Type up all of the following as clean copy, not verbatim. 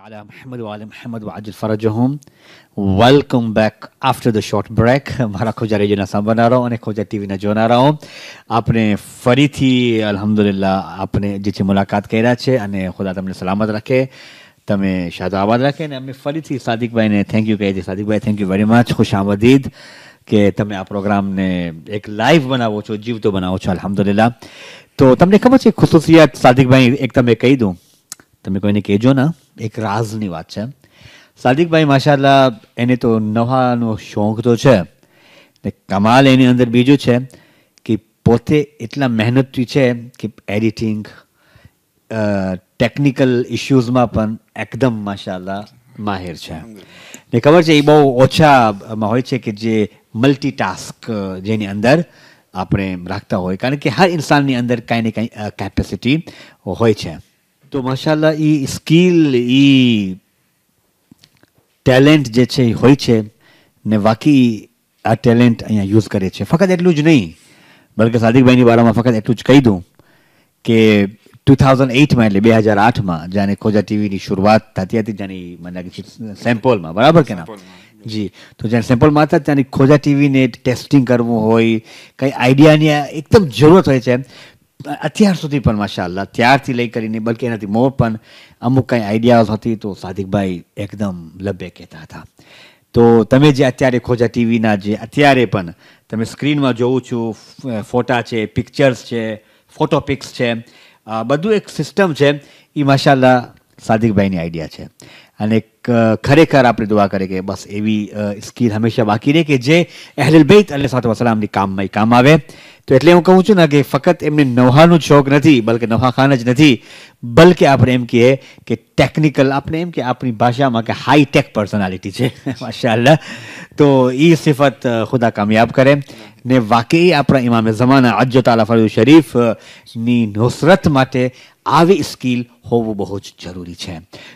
على محمد وعلى محمد وعجل فرجهم. Welcome back after the short break. મારા ખોજા રેડિયોના સાંભળનારો અને ખોજા ટીવીના જોનારાઓ, આપણે ફરીથી અલ્હમ્દુલિલ્લાહ આપણે જે છે મુલાકાત કર્યા છે અને ખુદા તમને સલામત રાખે, તમે શાદ આબાદ રાખે. અને અમે ફરીથી સાદિકભાઈને થેન્ક યુ કહીએ છીએ. સાદિકભાઈ, થેન્ક યુ વેરી મચ, ખુશ આમદીદ કે તમે આ પ્રોગ્રામને એક લાઈવ બનાવો છો, જીવતો બનાવો છો અલ્હમ્દુલિલ્લાહ. તો તમને ખબર છે ખુસુસિયાત સાદિકભાઈ એક તમે કહી દઉં, તમે કોઈને કહેજો ના, એક રાજની વાત છે. સાદિકભાઈ માશાલ્લાહ એને તો નવાનો શોખ તો છે ને, કમાલ એની અંદર બીજું છે કે પોતે એટલા મહેનતી છે કે એડિટિંગ ટેકનિકલ ઇશ્યુઝમાં પણ એકદમ માશાલ્લાહ માહિર છે. ને ખબર છે એ બહુ ઓછામાં હોય છે કે જે મલ્ટીટાસ્ક જેની અંદર આપણે રાખતા હોય, કારણ કે હર ઇન્સાનની અંદર કાંઈ ને કાંઈ કેપેસિટી હોય છે. તો માશાલ્લાહ એ સ્કિલ, એ ટેલેન્ટ જે છે એ હોય છે ને વાકી આ ટેલેન્ટ અહીંયા યુઝ કરે છે. ફક્ત એટલું જ નહીં, બલકે સાદિકભાઈની બારામાં ફક્ત એટલું જ કહી દઉં કે 2008માં એટલે 2008માં જ્યારે ખોજા ટીવીની શરૂઆત થતી હતી, જાની મને લાગે છે સેમ્પલમાં, બરાબર કે ના જી, તો જ્યારે સેમ્પલમાં હતા ત્યાંની ખોજા ટીવીને ટેસ્ટિંગ કરવું હોય, કંઈ આઈડિયાની એકદમ જરૂરત હોય છે. અત્યાર સુધી પણ માશાલ્લાહ ત્યારથી લઈ કરીને બલકે એનાથી મોર પણ અમુક કંઈ આઈડિયાઝ હતી તો સાદિકભાઈ એકદમ લબે કહેતા હતા. તો તમે જે અત્યારે ખોજા ટીવીના જે અત્યારે પણ તમે સ્ક્રીનમાં જોઉં છું, ફોટા છે, પિક્ચર્સ છે, ફોટો પિક્સ છે, બધું એક સિસ્ટમ છે, એ માશાલ્લાહ સાદિકભાઈની આઈડિયા છે. અને ખરેખર આપણે દુઆ કરીએ કે બસ એવી સ્કિલ હંમેશા બાકી રહે કે જે અહલુલ બૈત અલૈહિસ્સલાતુ વસલામની કામમાં કામ આવે. તો એટલે હું કહું છું ને કે ફક્ત એમને નવહાનું શોખ નથી, બલકે નવહા ખાન જ નથી, બલકે આપણે એમ કહીએ કે ટેકનિકલ, આપણે એમ કે આપણી ભાષામાં કે હાઈટેક પર્સનાલિટી છે માશાલ્લાહ. તો એ સિફત ખુદા કામયાબ કરે ને વાકઈ આપણા ઇમામે ઝમાના અજ્જો તાલા ફરુ શરીફની નુસરત માટે આવી સ્કિલ હોવું બહુ જ જરૂરી છે.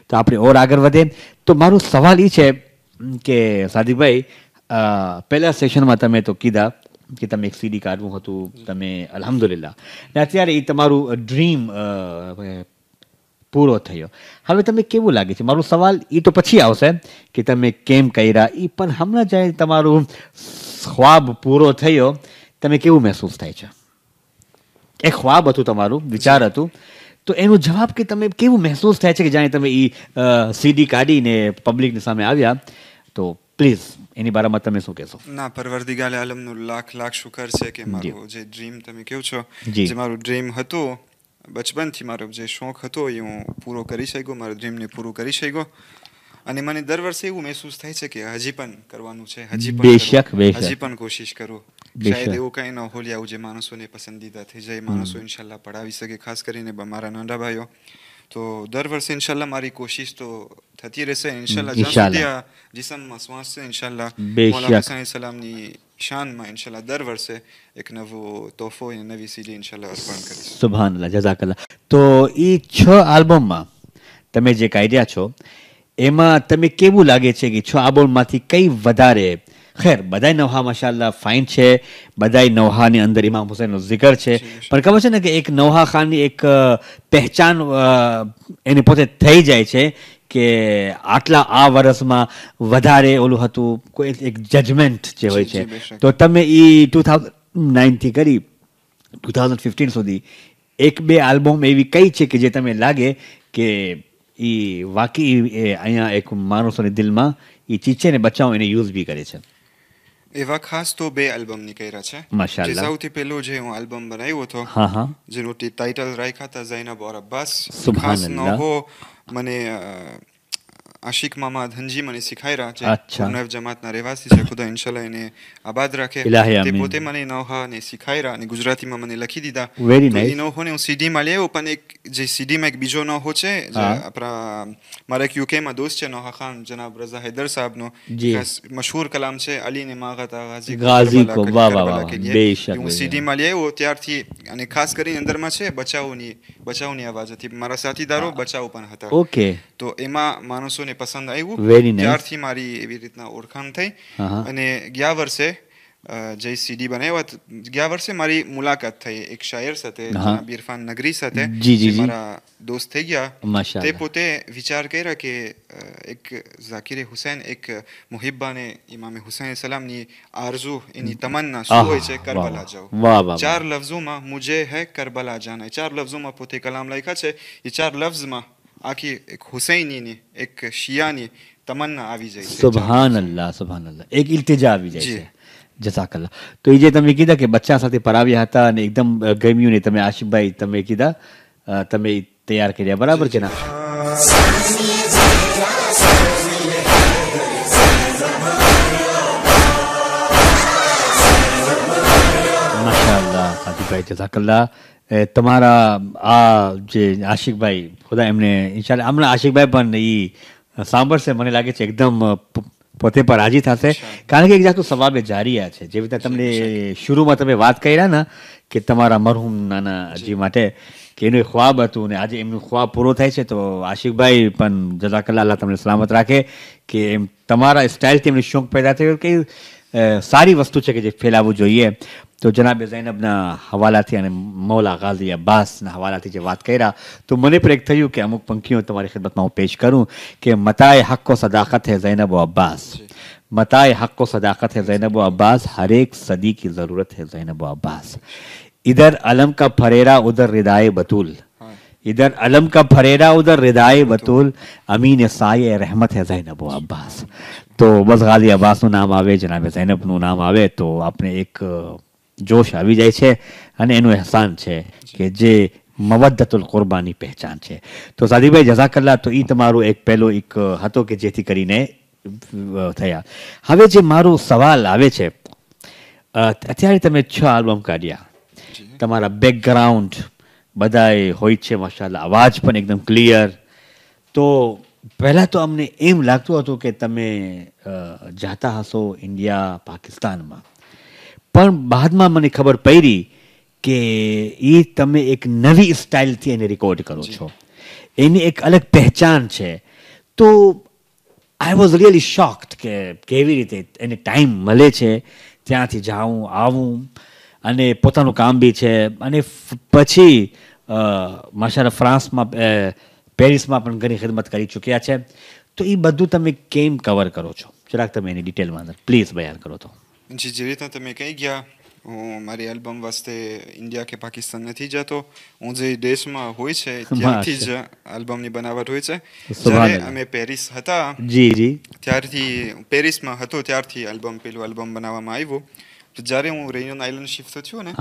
તો આપણે ઓર આગળ વધે તો મારું સવાલ એ છે કે સાદિકભાઈ, પહેલા સેશનમાં તમે તો કીધા કે તમે એક સીડી કાઢવું હતું, તમે અલ્હમ્દુલિલ્લાહ ને અત્યારે એ તમારું ડ્રીમ પૂરો થયો. હવે તમે કેવું લાગે છે? મારો સવાલ એ તો પછી આવશે કે તમે કેમ કર્યા, એ પણ હમણાં જ્યારે તમારું ખ્વાબ પૂરો થયો તમે કેવું મહેસૂસ થાય છે? એક ખ્વાબ હતું તમારું, વિચાર હતું, તો એનો જવાબ કે તમે કેવું મહેસૂસ થાય છે કે જાણે તમે એ સીડી કાઢીને પબ્લિકની સામે આવ્યા, તો પ્લીઝ એની બારામાં તમે શું કહેશો? ના, પરવરદિગારે આલમનું લાખ લાખ શુકર છે કે મારું જે ડ્રીમ તમે કહો છો, જે મારું ડ્રીમ હતું બચપનથી, મારો જે શોખ હતો એ હું પૂરો કરી શક્યો, મારા ડ્રીમને પૂરું કરી શક્યો. અને મને દર વર્ષે એવું મહેસૂસ થાય છે કે હજી પણ કરવાનું છે, હજી પણ કોશિશ કરું. શાયદ એવું કંઈ ન હોય જે માણસોને પસંદીદા થઈ જાય, માણસો ઇન્શાલ્લાહ પડાવી શકે, ખાસ કરીને મારા નાના ભાઈઓ. તો દર વર્ષે ઇન્શાલ્લાહ મારી કોશિશ તો થતી રહેશે ઇન્શાલ્લાહ, જ્યાં સુધી આ જિસમમાં શ્વાસ છે ઇન્શાલ્લાહ મૌલા હુસૈન સલામની શાનમાં ઇન્શાલ્લાહ દર વર્ષે એક નવો તોહફો, નવી સીડી ઇન્શાલ્લાહ અર્પણ કરીશ. સુબહાનલ્લાહ, જઝાકલ્લાહ. તો એ 6 આલ્બમમાં તમે જે કાઢ્યા છો એમાં તમે કેવું લાગે છે કે 6 આલ્બમમાંથી કઈ વધારે? ખેર, બધાય નવહા માશાલ્લાહ ફાઇન છે, બધાય નવહાની અંદર ઇમામ હુસૈનનો zikr છે, પણ ખબર છે ને કે એક નવહા ખાનની એક પહેચાન એને પોતે થઈ જાય છે કે આટલા આ વર્ષમાં વધારે ઓલું હતું, કોઈ એક જજમેન્ટ જે હોય છે. તો તમે એ 2009થી કરી 2015 સુધી એક બે આલ્બમ એવી કઈ છે કે જે તમે લાગે કે એ વાકઈ અહીંયા એક માણસોની દિલમાં એ ચીજ છે ને બચાવો એને યુઝ બી કરે છે? એવા ખાસ તો 2 આલ્બમ નીકળ્યા છે. માશાલ્લાહ. જે સૌથી પહેલો જે હું આલ્બમ બનાવ્યો હતો, જેનું ટાઇટલ રાખ્યા હતા ઝૈનબ ઓર અબ્બાસ. ખાસ નવો મને આશિક મામા ધનજી મને શીખાયરા, જે પુરનવ જમાતના રહેવાસી છે, ખુદા ઇન્શાલ્લાહ એને આબાદ રાખે. તે પોતે મને નવહા ને શીખાયરા અને ગુજરાતીમાં મને લખી દીધા. તો એ નવહોને હું સીડીમાં લેવો, પણ એક જે સીડીમાં એક બીજો નવહો છે, જે આપણા મારા એક યુકેમાં દોસ્ત છે નવહા ખાન જનાબ રઝા હૈદર સાહેબનો મશહૂર કલામ છે, અલી ને માગતા ગાઝી કો કરબલા કે લીએ. હું સીડીમાં લેવો ત્યારથી, અને ખાસ કરીને અંદરમાં છે બચાવની અવાજ હતી, મારા સાથીદારો બચાવ પણ હતા. તો એમાં માણસોને પસંદ આવ્યું, ત્યારથી મારી એવી રીતના ઓળખાણ થઈ. અને ગયા વર્ષે જે સીડી બનાવ્યા, ગયા વર્ષે મારી મુલાકાત થઈ એક શાયર સાથે, જનાબ ઇરફાન નગરી સાથે, મારા દોસ્ત થઈ ગયા તે પોતે વિચાર કર્યા કે એક ઝાકીરે હુસૈન એક મુહિબ્બાને ઇમામે હુસૈન સલામની આરઝુ એની તમન્ના શું હોય છે કરબલા જાઓ 4 લફ્ઝોમાં મુજે હે કરબલા જાના 4 લફ્ઝોમાં પોતે કલામ લખ્યા છે એ 4 લફ્ઝમાં આખી એક હુસૈનીની એક શિયાની તમન્ના આવી જાય છે સુબહાનલ્લાહ સુબહાનલ્લાહ એક ઇલ્તિજા આવી જાય છે જઝાકલ્લાહ તો એ જે તમે કીધા કે બચ્ચા સાથે પરાવ્યા હતા અને એકદમ ગમ્યું ને તમે આશિફભાઈ તમે કીધા તમે તૈયાર કર્યા બરાબર કે ના માશાઅલ્લાહ સાદિકભાઈ જઝાકલ્લાહ તમારા આ જે આશિકભાઈ ખુદા એમને ઇન્શાલ્લાહ હમણાં આશિકભાઈ પણ એ સાંભળશે મને લાગે છે એકદમ પોતે પર રાજી થશે કારણ કે એક જાતનું સવાબે જારિયા છે જેવી રીતે તમને શરૂમાં તમે વાત કર્યા ને કે તમારા મરહુમ નાનાજી માટે કે એનું ખ્વાબ હતું ને આજે એમનું ખ્વાબ પૂરો થાય છે તો આશિકભાઈ પણ જઝાકલ્લાહ અલ્લાહ તમને સલામત રાખે કે એમ તમારા સ્ટાઇલથી એમને શોખ પેદા થયો કે સારી વસ્તુ છે કે જે ફેલાવવું જોઈએ તો જનાબે ઝૈનબના હવાલાથી અને મૌલા ગાઝી અબ્બાસના હવાલાથી જે વાત કર્યા તો મને પણ એક થયું કે અમુક પંક્તિઓ તમારી ખિદમતમાં હું પેશ કરું કે મતાએ હક્કો સદાકત હૈ ઝૈનબ व अब्बास मताए हक्को सदाकत है ज़ैनब व अब्बास हर एक सदी की ज़रूरत है ज़ैनब व अब्बास इधर अलम का फरेरा उधर रिदाए बतूल इधर अलम का फरेरा उधर रिदाए बतूल अमीन साये रहमत है ज़ैनब व अब्बास તો બસ ગાઝી અબ્બાસનું નામ આવે જનાબે ઝૈનબનું નામ આવે તો આપણે એક જોશ આવી જાય છે અને એનું અહેસાન છે કે જે મવદ્દતુલ કુરબાની પહેચાન છે તો સાદિકભાઈ જઝાકલ્લાહ તો એ તમારું એક પહેલો એક હતો કે જેથી કરીને થયા હવે જે મારો સવાલ આવે છે અત્યારે તમે 6 આલ્બમ કાઢ્યા તમારા બેકગ્રાઉન્ડ બધાએ હોય છે માશાઅલ્લાહ અવાજ પણ એકદમ ક્લિયર તો પહેલાં તો અમને એમ લાગતું હતું કે તમે જાતા હશો ઇન્ડિયા પાકિસ્તાનમાં પણ બાદમાં મને ખબર પડી કે એ તમે એક નવી સ્ટાઇલથી એને રેકોર્ડ કરો છો એની એક અલગ પહેચાન છે તો આઈ વોઝ રિયલી શોક્ડ કે કેવી રીતે એને ટાઈમ મળે છે ત્યાંથી જાઉં આવું અને પોતાનું કામ બી છે અને પછી માશાઅલ્લાહ ફ્રાન્સમાં પેરિસમાં પણ ઘણી ખિદમત કરી ચૂક્યા છે તો એ બધું તમે કેમ કવર કરો છો જરાક તમે એની ડિટેલમાં અંદર પ્લીઝ બયાન કરો તો જી જેવી રીતના તમે કહી ગયા હું મારી આલ્બમ વાસ્તે ઇન્ડિયા કે પાકિસ્તાન નથી જતો હું જે દેશમાં હોય છે ત્યાંથી જ આલ્બમની બનાવટ હોય છે જ્યારે અમે પેરિસ હતા જી જી ત્યારથી પેરિસમાં હતો ત્યારથી પેલું આલ્બમ બનાવવામાં આવ્યું તો જ્યારે હું રેયુનિયન આઇલેન્ડ શિફ્ટ થયો ને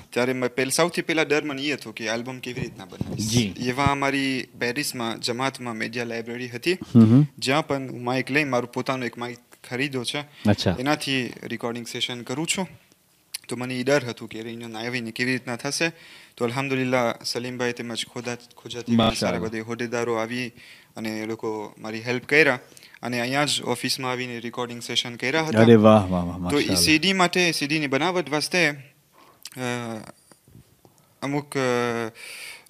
ત્યારે સૌથી પહેલા ડર મને એ હતો કે આલ્બમ કેવી રીતના બનાવીશ એવા અમારી પેરિસમાં જમાતમાં મીડિયા લાઇબ્રેરી હતી જ્યાં પણ હું માઇક લઈ મારું પોતાનું એક માઇક ખરીદ્યો છે એનાથી રેકોર્ડિંગ સેશન કરું છું તો મને એ ડર હતું કે રેયુનિયન આવીને કેવી રીતના થશે તો અલ્હમ્દુલિલ્લાહ સલીમભાઈ તેમજ ખોજાતી સારા બધા હોદ્દેદારો આવી અને એ લોકો મારી હેલ્પ કર્યા અને અહીંયા જ ઓફિસમાં આવીને રેકોર્ડિંગ સેશન કર્યા હતા અરે વાહ વાહ વાહ તો એ સીડી માટે સીડીની બનાવટ વાસ્તે અમુક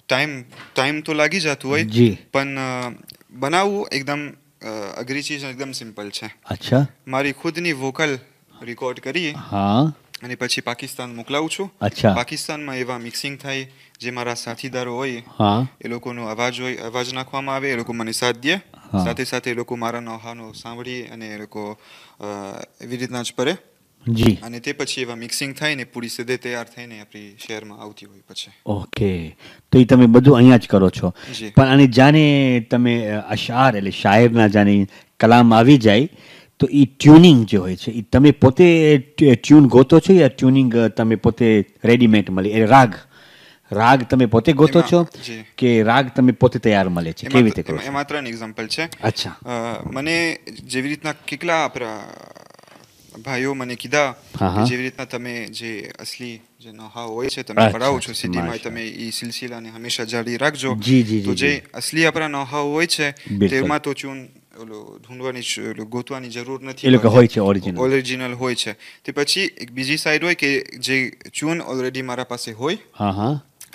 ટાઈમ તો લાગી જતું હોય પણ બનાવવું એકદમ અઘરી ચીજ એકદમ સિમ્પલ છે અચ્છા મારી ખુદની વોકલ રેકોર્ડ કરી અને પછી પાકિસ્તાન મોકલાવું છું પાકિસ્તાનમાં એવા મિક્સિંગ થાય જે મારા સાથીદારો હોય એ લોકોનો અવાજ નાખવામાં આવે એ લોકો મને સાથ દે સાથે સાથે એ લોકો મારા નોહાનો સાંભળી અને એ લોકો એવી રીતના જ પડે અને તે પછી એવા મિક્સિંગ થાય ને પૂરી સીધે તૈયાર થઈને આપણી શહેરમાં આવતી હોય પછી ઓકે તો એ તમે બધું અહીંયા જ કરો છો પણ આની જાણે તમે અશાર એટલે શાયરના જાણે કલામ આવી જાય તો એ ટ્યુનિંગ જે હોય છે એ તમે પોતે ટ્યુન ગોતો છો યા ટ્યુનિંગ તમે પોતે રેડીમેડ મળે એ રાગ તમે પોતે ગોતો છો કે રાગ તમે પોતે તૈયાર મળે છે કેવી રીતે કરો એમાં 3 એક્ઝામ્પલ છે અચ્છા મને જેવી રીતના કેટલા આપણા ભાઈઓ મને કીધા જેવી રીતના તમે જે અસલી જે નોહા હોય છે તમે પડાવો છો સીડીમાં તમે એ સિલસિલાને હંમેશા જાળી રાખજો તો જે અસલી આપણા નોહા હોય છે તેમાં તો ટ્યુન ઢૂંઢવાની ગોતવાની જરૂર નથી એ લોકો હોય છે ઓરિજિનલ હોય છે તે પછી એક બીજી સાઈડ હોય કે જે ટ્યુન ઓલરેડી મારા પાસે હોય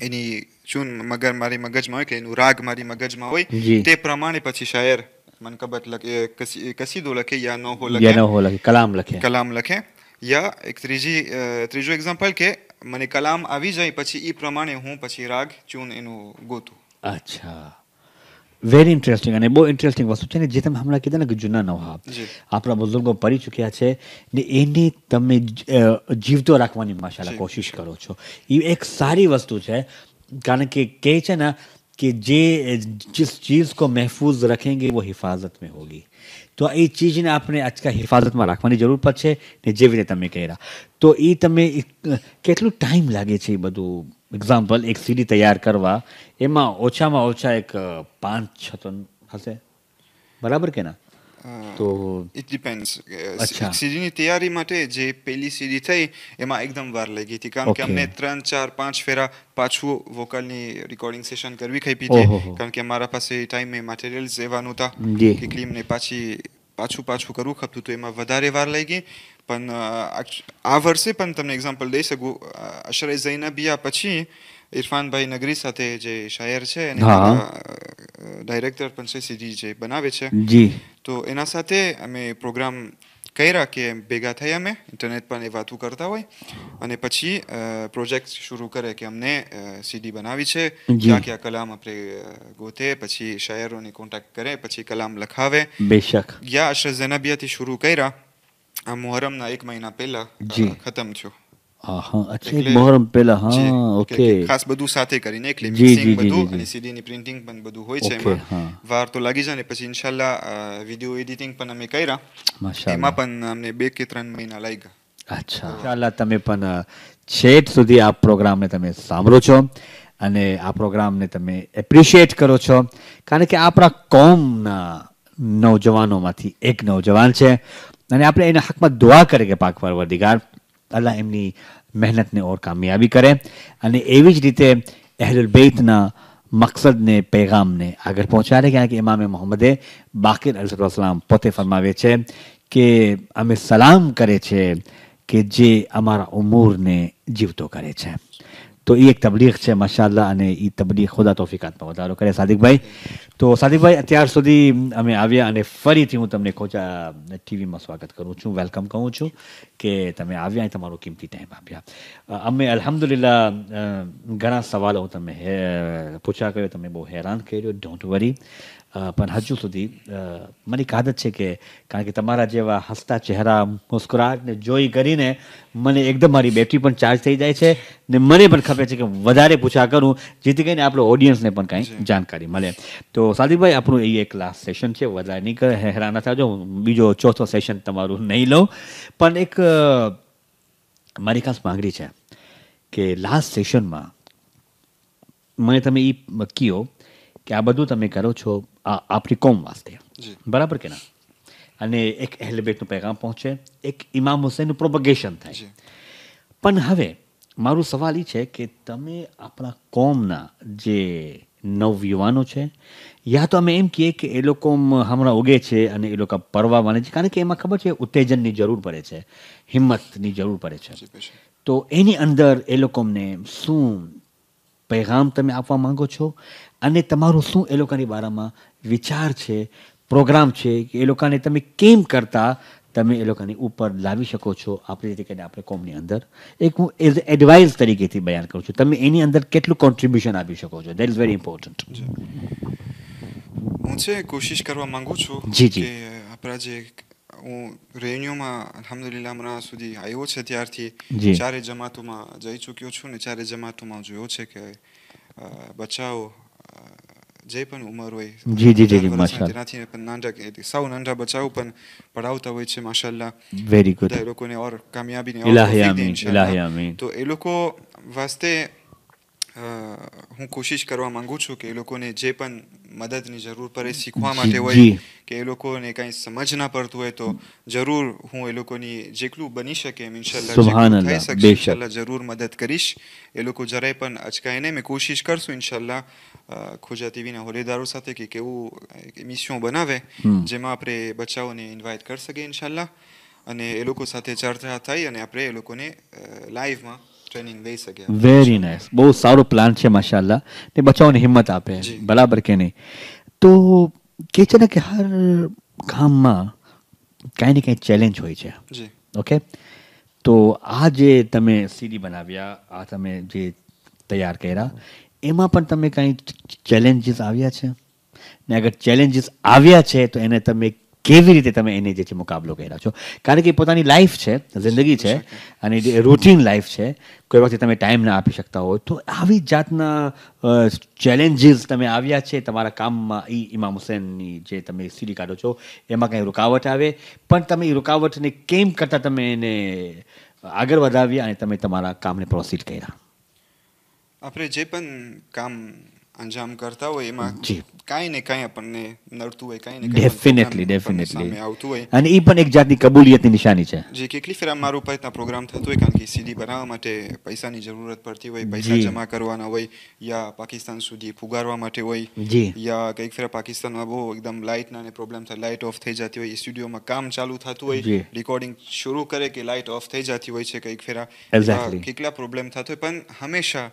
એની ટ્યુન મારી મગજમાં હોય કે એનું રાગ મારી મગજમાં હોય તે પ્રમાણે પછી શાયર મનકબત લખે કસીદો લખે યા નોહો લખે કલામ લખે યા એક ત્રીજો એક્ઝામ્પલ કે મને કલામ આવી જાય પછી એ પ્રમાણે હું પછી રાગ ટ્યુન એનું ગોતું અચ્છા વેરી ઇન્ટરેસ્ટિંગ અને બહુ ઇન્ટરેસ્ટિંગ વસ્તુ છે ને જે તમે હમણાં કીધા ને કે જૂના નવાબ આપણા બુઝુર્ગો પડી ચૂક્યા છે ને એને તમે જીવતો રાખવાની માશાલ્લાહ કોશિશ કરો છો. એ એક સારી વસ્તુ છે કારણ કે કહે છે ને कि जिस चीज़ को महफूज रखेंगे वो हिफाजत में होगी. તો એ ચીજને આપણે આજકાલ હિફાજતમાં રાખવાની જરૂર પડશે ને જેવી રીતે તમે કહેરા તો એ તમે કેટલું ટાઈમ લાગે છે એ બધું એક્ઝામ્પલ એક સીડી તૈયાર કરવા એમાં ઓછામાં ઓછા એક 5-6 ટન હશે બરાબર કે ના તો ઇટ ડિપેન્ડ્સ સીડીની તૈયારી માટે જે પહેલી સીડી થઈ એમાં એકદમ વાર લાગી હતી કારણ કે અમને 3-4-5 ફેરા પાછું વોકલની રેકોર્ડિંગ સેશન કરવી ખપી હતી કારણ કે મારા પાસે ટાઈમે મટીરિયલ્સ એવા નહોતા કે ક્લિમને પાછું કરવું ખપતું તો એમાં વધારે વાર લાગી પણ આ વર્ષે પણ તમને એક્ઝામ્પલ દઈ શકું અશરે ઝૈનબિયા પછી ઇરફાનભાઈ નગરી સાથે જે શાયર છે અને ડાયરેક્ટર પણ છે સીડી જે બનાવે છે તો એના સાથે અમે પ્રોગ્રામ કર્યા કે ભેગા થયા અમે ઇન્ટરનેટ પર એ વાતો કરતા હોય અને પછી પ્રોજેક્ટ શરૂ કરે કે અમને સીડી બનાવી છે ક્યાં ક્યાં કલામ આપણે ગોતે પછી શાયરોને કોન્ટેક્ટ કરે પછી કલામ લખાવે બેશક યા અશરફ ઝૈનબિયાથી શરૂ કર્યા આ મુહર્રમના 1 મહિના પહેલા ખતમ થયો. મોહરમ પહેલા હા ઓકે ખાસ બધું સાથે કરીને એટલે મિક્સિંગ બધું અને સીડી ની પ્રિન્ટિંગ પણ બધું હોય છે એમાં વાર તો લાગી જાય ને પછી ઇન્શાલ્લાહ વિડિયો એડિટિંગ પણ અમે કર્યા માશાલ્લાહ એમાં પણ અમને 2 કે 3 મહિના લાગ્યા. અચ્છા ઇન્શાલ્લાહ તમે પણ છેટ સુધી આ પ્રોગ્રામને તમે સાંભળો છો અને આ પ્રોગ્રામને તમે એપ્રિશિએટ કરો છો કારણ કે આપણા કોમના નૌજવાનોમાંથી એક નૌજવાન છે અને આપણે એના હકમાં દુઆ કરીએ કે પાક પરવરદિગાર અલ્લાહ એમની મહેનતને ઓર કામયાબી કરે અને એવી જ રીતે અહલુલ બેતના મકસદને પૈગામને આગળ પહોંચાડે કારણ કે ઇમામ મોહમ્મદે બાકિર અલૈહિસ્સલામ પોતે ફરમાવે છે કે અમે સલામ કરે છે કે જે અમારા ઉમૂરને જીવતો કરે છે. તો એ એક તબલીગ છે માશાલ્લાહ અને એ તબલીગ ખુદા તૌફીકાતમાં વધારો કરે. સાદિકભાઈ તો સાદિકભાઈ અત્યાર સુધી અમે આવ્યા અને ફરીથી હું તમને ખોજા ટીવીમાં સ્વાગત કરું છું વેલકમ કહું છું કે તમે આવ્યા અને તમારો કિંમતી ટાઈમ આપ્યા. અમે અલ્હમ્દુલિલ્લાહ ઘણા સવાલો તમે પૂછ્યા કર્યો તમે બહુ હેરાન કર્યો ડોન્ટ વરી પણ હજુ સુધી મને એક આદત છે કે કારણ કે તમારા જેવા હસતા ચહેરા મુસ્કરાટને જોઈ કરીને મને એકદમ મારી બેટરી પણ ચાર્જ થઈ જાય છે ને મને પણ ખબર છે કે વધારે પૂછા કરું જેથી કરીને આપણો ઓડિયન્સને પણ કાંઈ જાણકારી મળે. તો સાદિકભાઈ આપણું એ એક લાસ્ટ સેશન છે વધારે નહીં કરે હેરાન ન થજો બીજો ચોથો સેશન તમારું નહીં લઉં પણ એક મારી ખાસ માંગણી છે કે લાસ્ટ સેશનમાં મને તમે એ કહો કે આ બધું તમે કરો છો આપણી કોમ વાસ્તે બરાબર કે ના અને એક અહેલ બેતનો પેગામ પહોંચે એક ઇમામ હુસૈનનું પ્રોપગેશન થાય પણ હવે મારું સવાલ એ છે કે તમે આપણા કોમના જે નવયુવાનો છે યા તો અમે એમ કહીએ કે એ લોકો હમણાં ઉગે છે અને એ લોકો પરવા માને છે કારણ કે એમાં ખબર છે ઉત્તેજનની જરૂર પડે છે હિંમતની જરૂર પડે છે તો એની અંદર એ લોકોને શું પૈગામ તમે આપવા માંગો છો અને તમારું શું એ લોકોની બારામાં વિચાર છે પ્રોગ્રામ છે કે એ લોકોને તમે કેમ કરતા તમે એ લોકોની ઉપર લાવી શકો છો આપણી રીતે કરીને આપણે કોમની અંદર એક હું એઝ એડવાઇસ તરીકેથી બયાન કરું છું તમે એની અંદર કેટલું કોન્ટ્રીબ્યુશન આપી શકો છો દેટ ઇઝ વેરી ઇમ્પોર્ટન્ટ. હું છે કોશિશ કરવા માંગુ છું કે આપણા જે હું રેન્યુમાં અલ્હમ્દુલિલ્લાહ હમણાં સુધી આવ્યો છે ત્યારથી 4 જમાતોમાં જઈ ચૂક્યો છું ને 4 જમાતોમાં જોયો છે કે બચ્ચાઓ જે પણ ઉંમર હોય તેનાથી પણ નાના સાવ નાના બચ્ચાઓ પણ પઢાવતા હોય છે માશાલ્લાહ વેરી ગુડ એ લોકોને ઓર કામયાબીને તો એ લોકો વાસ્તે હું કોશિશ કરવા માંગુ છું કે એ લોકોને જે પણ મદદની જરૂર પડે શીખવા માટે હોય કે એ લોકોને કાંઈ સમજ ના પડતું હોય તો જરૂર હું એ લોકોની જેટલું બની શકે એમ ઇન્શાલ્લાહ થઈ શકશે ઇન્શાલ્લાહ જરૂર મદદ કરીશ. એ લોકો જરાય પણ અચકાય નહીં મેં કોશિશ કરશું ઇન્શાલ્લાહ ખોજા ટીવીના હોદ્દેદારો સાથે કે કેવું એમિશન બનાવે જેમાં આપણે બચ્ચાઓને ઇન્વાઇટ કરી શકીએ ઇન્શાલ્લાહ અને એ લોકો સાથે ચર્ચા થઈ અને આપણે એ લોકોને લાઈવમાં ટ્રેનિંગ લઈ શકે. વેરી નાઇસ બહુ સારો પ્લાન છે માશાલ્લાહ ને બચ્ચાઓને હિંમત આપે બરાબર કે નહીં તો કે છે ને કે હર કામમાં કાંઈ ને કાંઈ ચેલેન્જ હોય છે ઓકે તો આ જે તમે સીડી બનાવ્યા આ તમે જે તૈયાર કર્યા એમાં પણ તમે કાંઈ ચેલેન્જીસ આવ્યા છે ને અગર ચેલેન્જીસ આવ્યા છે તો એને તમે કેવી રીતે તમે એને જે છે મુકાબલો કર્યા છો, કારણ કે પોતાની લાઈફ છે, જિંદગી છે અને રૂટીન લાઈફ છે, કોઈ વખતે તમે ટાઈમ ના આપી શકતા હોય તો આવી જાતના ચેલેન્જીસ તમે આવ્યા છે તમારા કામમાં. ઇમામ હુસૈનની જે તમે સીડી કાઢો છો એમાં કંઈ રૂકાવટ આવે, પણ તમે એ રૂકાવટને કેમ કરતાં તમે એને આગળ વધાવ્યા અને તમે તમારા કામને પ્રોસીડ કર્યા? આપણે જે પણ કામ અંજામ કરતા હોય એમાં કાંઈ ને કાંઈ આપણને નડતું હોય, કાંઈ ને ડેફિનેટલી સામે આવતું હોય, અને એ પણ એક જાતની કબૂલિયતની નિશાની છે. જે કેટલી ફેર મારું ઉપર પ્રોગ્રામ થતો હોય, કારણ કે સીડી બનાવવા માટે પૈસાની જરૂરત પડતી હોય, પૈસા જમા કરવાના હોય, યા પાકિસ્તાન સુધી પુગારવા માટે હોય, યા કંઈક ફેર પાકિસ્તાનમાં બહુ એકદમ લાઇટના ને પ્રોબ્લેમ થાય, લાઇટ ઓફ થઈ જતી હોય, સ્ટુડિયોમાં કામ ચાલુ થતું હોય, રેકોર્ડિંગ શરૂ કરે કે લાઇટ ઓફ થઈ જતી હોય છે, કંઈક ફેરા કેટલા પ્રોબ્લેમ થતો હોય, પણ હંમેશા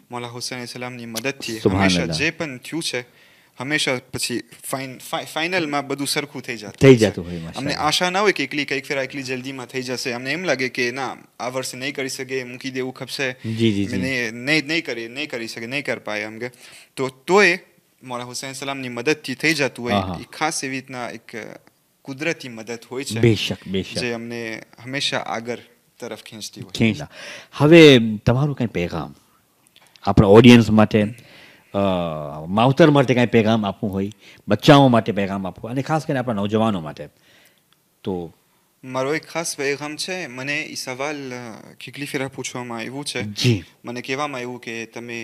મૌલા હુસૈન સલામની મદદથી હંમેશા જે પણ થયું છે હંમેશા પછી ફાઇનલમાં બધું સરખું થઈ જતું હોય. અમને આશા ના હોય કે કંઈક ફેરા એકલી જલ્દીમાં થઈ જશે. અમને એમ લાગે કે ના, આ વર્ષે નહીં કરી શકે, મૂકી દેવું ખપશે, નહીં કરી શકે, નહીં કરી પાય એમ કે. તોય મૌલા હુસૈન સલામની મદદથી થઈ જતું હોય. એ ખાસ એવી રીતના એક કુદરતી મદદ હોય છે જે અમને હંમેશા આગળ તરફ ખેંચતી હોય. હવે તમારું કંઈ પેગામ આપણા ઓડિયન્સ માટે, માવતર માટે કાંઈ પેગામ આપવું હોય, બચ્ચાઓ માટે પેગામ આપવું, અને ખાસ કરીને આપણા નૌજવાનો માટે, તો મારો એક ખાસ પેગામ છે. મને એ સવાલ કેટલી ફેરા પૂછવામાં આવ્યું છે, મને કહેવામાં આવ્યું કે તમે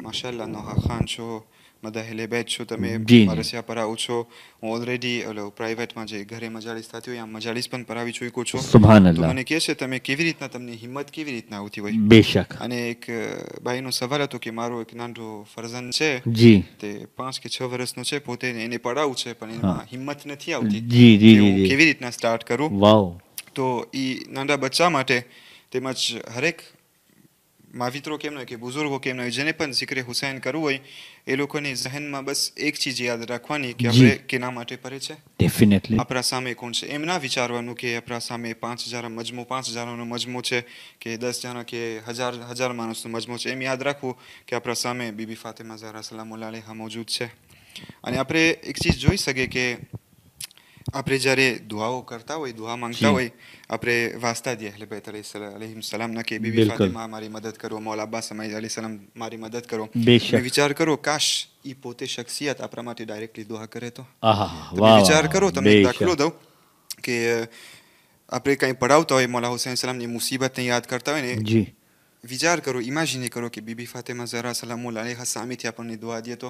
માશાલ્લાહ નોહા ખાન છો, મદાહેલે બેટ છો, તમે મરસિયા પરાવો છો. હું ઓલરેડી પ્રાઇવેટમાં જે ઘરે મજાલીસ થતી હોય મજાલીસ પણ પરાવી ચૂક્યો છું. તો મને કહે છે તમે કેવી રીતના, તમને હિંમત કેવી રીતના આવતી હોય. બેશક. અને એક ભાઈનો સવાલ હતો કે મારો એક નાનો ફરજંદ છે, તે 5 કે 6 વર્ષનો છે, પોતે એને પડાવું છે પણ એમાં હિંમત નથી આવતી, કેવી રીતના સ્ટાર્ટ કરું. તો એ નાના બચ્ચા માટે તેમજ હરેક માવિત્રો કેમ હોય કે બુઝુર્ગો કેમ હોય, જેને પણ zikre હુસૈન કરવું હોય, એ લોકોની ઝહનમાં બસ એક ચીજ યાદ રાખવાની કે આપણે કેના માટે પડે છે, ડેફિનેટલી આપણા સામે કોણ છે. એમ ના વિચારવાનું કે આપણા સામે 5,000નો મજમો છે કે 10 જણા કે 1000 માણસનો મજમો છે. એમ યાદ રાખવું કે આપણા સામે બીબી ફાતિમા ઝહરા સલામુલ્લાહ અલૈહા મોજૂદ છે. અને આપણે એક ચીજ જોઈ શકીએ કે આપણે જ્યારે દુઆઓ કરતા હોય, દુઆ માંગતા હોય, આપણે વાસ્તા દઈએ અહલે બેત અલૈહિમ સલામના કે બીબી ફાતિમા મારી મદદ કરો, મૌલા અબ્બાસ અમાઈ અલૈહિ સલામ મારી મદદ કરો. તમે વિચાર કરો, કાશ એ પોતે શખ્સિયત આપણા માટે ડાયરેક્ટલી દુઆ કરે તો. તમે વિચાર કરો, તમને એક દાખલો દઉં કે આપણે કંઈ પડાવતા હોય, મૌલા હુસૈન સલામની મુસીબતને યાદ કરતા હોય ને, વિચાર કરો, ઇમેજિન કરો કે બીબી ફાતિમા ઝહરા સલામુલ્લાહ અલૈહા સામેથી આપણને દુઆ દે તો